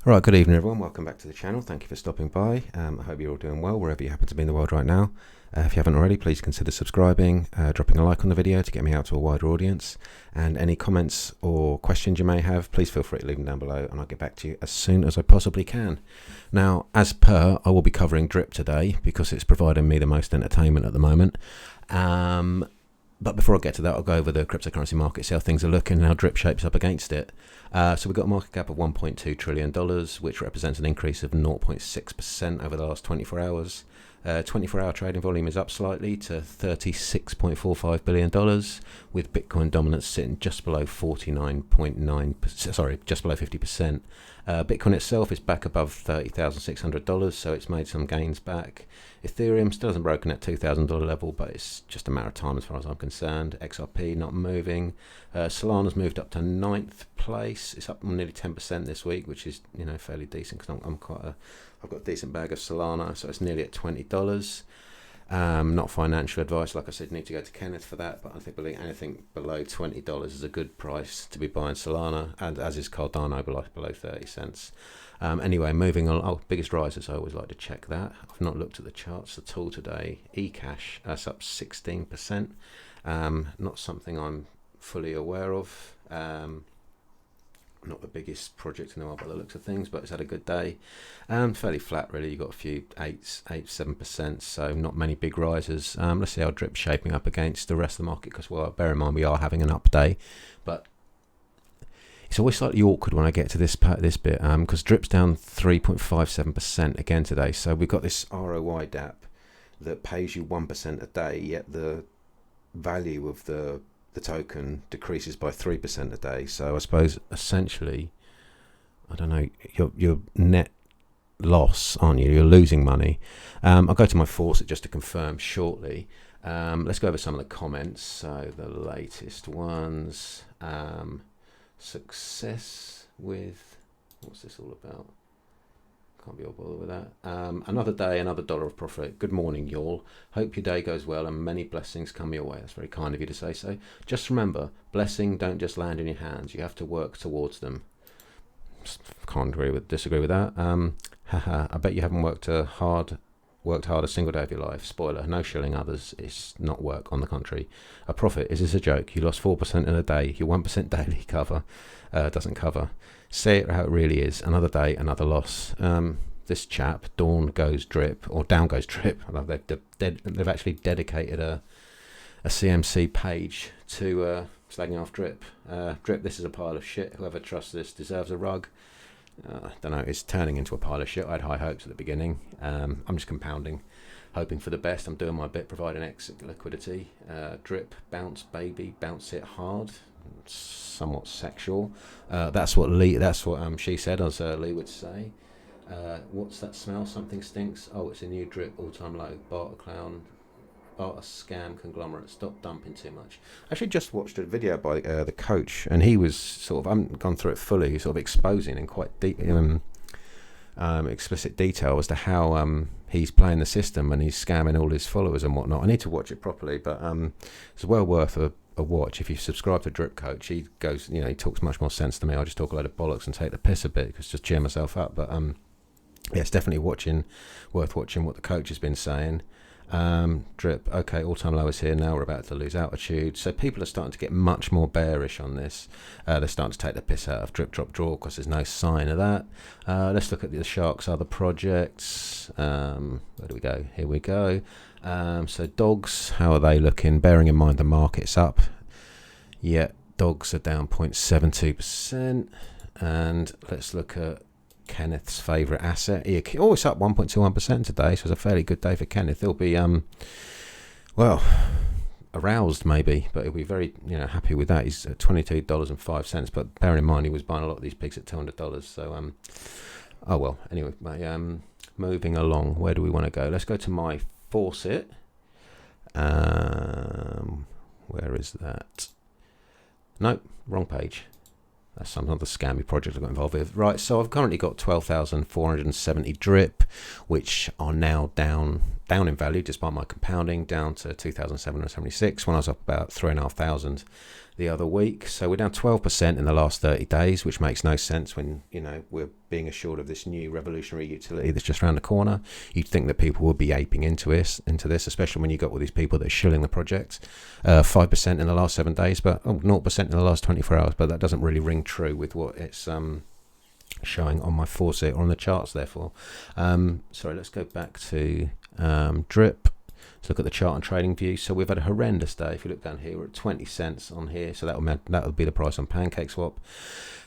All right, good evening, everyone. Welcome back to the channel. Thank you for stopping by. I hope you're all doing well wherever you happen to be in the world right now. If you haven't already, please consider subscribing, dropping a like on the video to get me out to a wider audience. And any comments or questions you may have, please feel free to leave them down below and I'll get back to you as soon as I possibly can. Now, as per, I will be covering DRIP today because it's providing me the most entertainment at the moment. But before I get to that, I'll go over the cryptocurrency market, see how things are looking and how DRIP shapes up against it. So we've got a market cap of $1.2 trillion, which represents an increase of 0.6% over the last 24 hours. 24-hour trading volume is up slightly to $36.45 billion, with Bitcoin dominance sitting just below 49.9%, sorry, just below 50%. Bitcoin itself is back above $30,600, so it's made some gains back. Ethereum still hasn't broken that $2,000 level, but it's just a matter of time as far as I'm concerned. XRP not moving. Solana's moved up to 9th place. It's up nearly 10% this week, which is fairly decent because I've got a decent bag of Solana, so it's nearly at $20. Not financial advice, like I said, need to go to Kenneth for that, but I think anything below $20 is a good price to be buying Solana, and as is Cardano below 30 cents. Anyway, moving on. Oh, biggest rises, I always like to check that. I've not looked at the charts at all today. eCash, that's up 16%. Not something I'm fully aware of. Not the biggest project in the world by the looks of things, but it's had a good day. Fairly flat, really. You've got a few 7%, so not many big rises. Let's see how DRIP's shaping up against the rest of the market, because, well, bear in mind we are having an up day, but it's always slightly awkward when I get to this bit, because DRIP's down 3.57% again today. So we've got this ROI DAP that pays you 1% a day, yet the value of the token decreases by 3% a day. So I suppose essentially, I don't know, your net loss, aren't you? You're losing money. I'll go to my faucet just to confirm shortly. Let's go over some of the comments. So the latest ones. Success with, what's this all about? Can't be all bothered with that. Another day, another dollar of profit. Good morning, y'all. Hope your day goes well and many blessings come your way. That's very kind of you to say so. Just remember, blessing don't just land in your hands. You have to work towards them. Can't disagree with that. I bet you haven't worked hard a single day of your life. Spoiler, no shilling others is not work, on the contrary. A profit, is this a joke? You lost 4% in a day. Your 1% daily cover doesn't cover. Say it how it really is. Another day, another loss. This chap, Dawn Goes Drip, or Down Goes Drip, I love they've actually dedicated a CMC page to slagging off DRIP. DRIP, this is a pile of shit. Whoever trusts this deserves a rug. I don't know, it's turning into a pile of shit. I had high hopes at the beginning. I'm just compounding, hoping for the best. I'm doing my bit, providing exit liquidity. DRIP, bounce baby, bounce it hard. Somewhat sexual. That's what she said, as Lee would say. What's that smell? Something stinks. Oh, it's a new DRIP, all-time low. Bart a clown. Bart a scam conglomerate. Stop dumping too much. I actually just watched a video by the coach, and he was sort of, I haven't gone through it fully, sort of exposing in quite deep, explicit detail as to how he's playing the system and he's scamming all his followers and whatnot. I need to watch it properly, but it's well worth a watch. If you subscribe to Drip Coach, he goes, he talks much more sense to me. I just talk a load of bollocks and take the piss a bit because just cheer myself up. But yeah, it's definitely worth watching what the coach has been saying. Drip, okay, all-time low is here now. We're about to lose altitude. So people are starting to get much more bearish on this. They're starting to take the piss out of drip, drop, draw because there's no sign of that. Let's look at the Shark's other projects. Where do we go? Here we go. So dogs, how are they looking? Bearing in mind the market's up. Yeah, dogs are down 0.72%. And let's look at Kenneth's favourite asset. It's up 1.21% today, so it's a fairly good day for Kenneth. He'll be well, aroused maybe, but he'll be very happy with that. He's at $22.05, but bearing in mind he was buying a lot of these pigs at $200, so oh well. Anyway, moving along, where do we want to go? Let's go to my faucet. Where is that? Nope, wrong page. That's some other scammy project I got involved with. Right, so I've currently got 12,470 drip, which are now down in value despite my compounding, down to 2,776 when I was up about 3,500. the other week. So we're down 12% in the last 30 days, which makes no sense when, you know, we're being assured of this new revolutionary utility that's just around the corner. You'd think that people would be aping into this, especially when you got all these people that are shilling the project. 5% in the last 7 days, but 0% in the last 24 hours. But that doesn't really ring true with what it's showing on my faucet or on the charts, therefore. Sorry, let's go back to drip. Let's look at the chart and trading view. So we've had a horrendous day. If you look down here, we're at 20 cents on here. So that would be the price on Pancake Swap.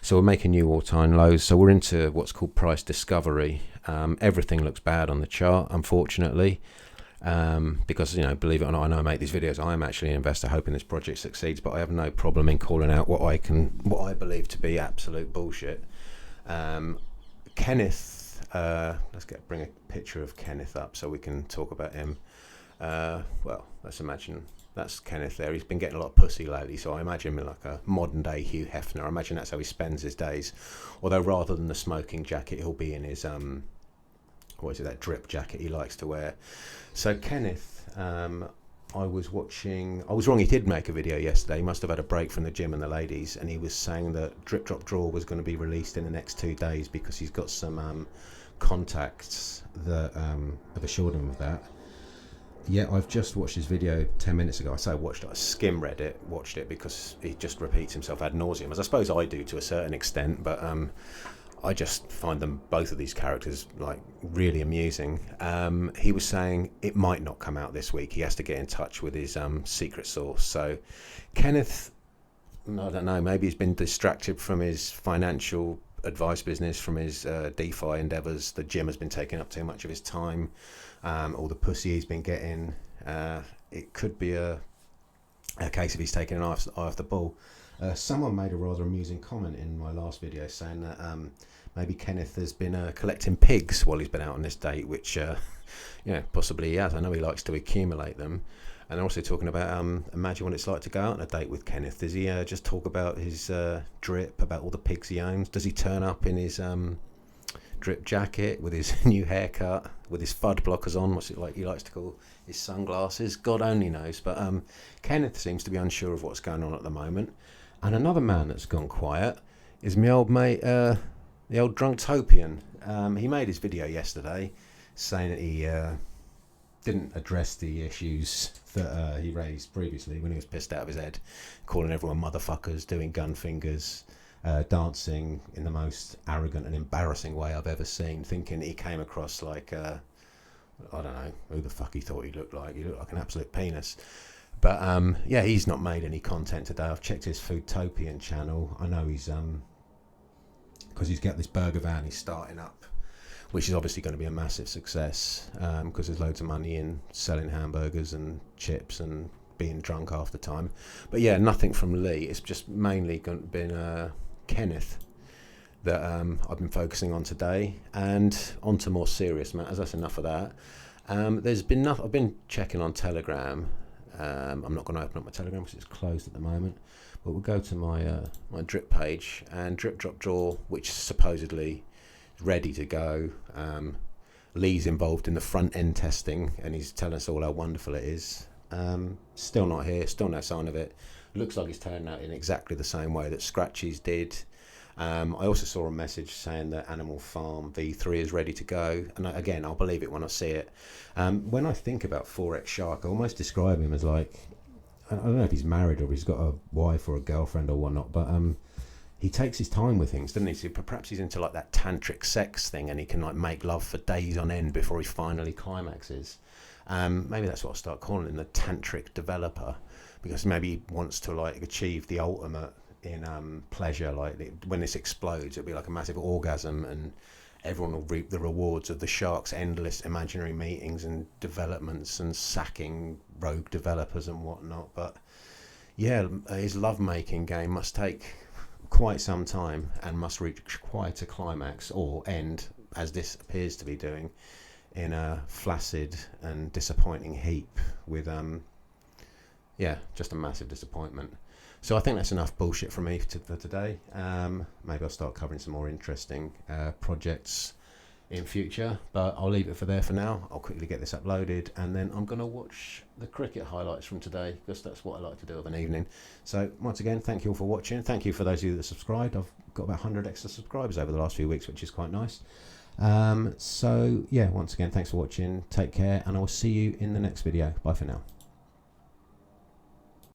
So we're making new all-time lows. So we're into what's called price discovery. Everything looks bad on the chart, unfortunately. Because, you know, believe it or not, I know I make these videos. I am actually an investor hoping this project succeeds, but I have no problem in calling out what I believe to be absolute bullshit. Kenneth, bring a picture of Kenneth up so we can talk about him. Well, let's imagine that's Kenneth there. He's been getting a lot of pussy lately, so I imagine him like a modern day Hugh Hefner. I imagine that's how he spends his days. Although rather than the smoking jacket, he'll be in his that drip jacket he likes to wear. So Kenneth, I was wrong, he did make a video yesterday. He must have had a break from the gym and the ladies, and he was saying that Drip Drop Draw was going to be released in the next 2 days because he's got some contacts that have assured him of that. Yeah, I've just watched his video 10 minutes ago. I say I watched it, I watched it because he just repeats himself ad nauseum, as I suppose I do to a certain extent, but I just find both of these characters like really amusing. He was saying it might not come out this week. He has to get in touch with his secret source. So Kenneth, I don't know, maybe he's been distracted from his financial advice business, from his DeFi endeavors. The gym has been taking up too much of his time. All the pussy he's been getting. It could be a case of he's taking an eye off the ball. Someone made a rather amusing comment in my last video saying that maybe Kenneth has been collecting pigs while he's been out on this date, which possibly he has. I know he likes to accumulate them. And they're also talking about imagine what it's like to go out on a date with Kenneth. Does he just talk about his drip, about all the pigs he owns? Does he turn up in his drip jacket with his new haircut, with his FUD blockers on, what's it like he likes to call his sunglasses? God only knows. But Kenneth seems to be unsure of what's going on at the moment. And another man that's gone quiet is my old mate, the old Drunktopian. He made his video yesterday saying that he didn't address the issues that he raised previously when he was pissed out of his head, calling everyone motherfuckers, doing gun fingers, dancing in the most arrogant and embarrassing way I've ever seen, thinking he came across like, I don't know who the fuck he thought he looked like. He looked like an absolute penis. But he's not made any content today. I've checked his Foodtopian channel. I know he's because he's got this burger van he's starting up, which is obviously going to be a massive success because there's loads of money in selling hamburgers and chips and being drunk half the time. But yeah, nothing from Lee. It's just mainly been Kenneth that I've been focusing on today, and on to more serious matters. That's enough of that. There's been nothing. I've been checking on Telegram. I'm not going to open up my Telegram because it's closed at the moment, but we'll go to my drip page, and Drip Drop Draw, which supposedly is ready to go. Lee's involved in the front end testing, and he's telling us all how wonderful it is. Still not here, still no sign of it. Looks like it's turning out in exactly the same way that Scratchy's did. I also saw a message saying that Animal Farm V3 is ready to go, and again, I'll believe it when I see it. When I think about Forex Shark, I almost describe him as like, I don't know if he's married or if he's got a wife or a girlfriend or whatnot, but he takes his time with things, doesn't he? So perhaps he's into like that tantric sex thing, and he can like make love for days on end before he finally climaxes. Maybe that's what I'll start calling him, the tantric developer, because maybe he wants to like achieve the ultimate in pleasure. Like when this explodes, it'll be like a massive orgasm, and everyone will reap the rewards of the shark's endless imaginary meetings and developments and sacking rogue developers and whatnot. But yeah, his lovemaking game must take quite some time and must reach quite a climax, or end, as this appears to be doing, in a flaccid and disappointing heap with just a massive disappointment. So I think that's enough bullshit from me for today. Maybe I'll start covering some more interesting projects in future, but I'll leave it for there for now. I'll quickly get this uploaded, and then I'm going to watch the cricket highlights from today, because that's what I like to do of an evening. So once again, thank you all for watching. Thank you for those of you that subscribed. I've got about 100 extra subscribers over the last few weeks, which is quite nice. So yeah, once again, thanks for watching. Take care, and I will see you in the next video. Bye for now.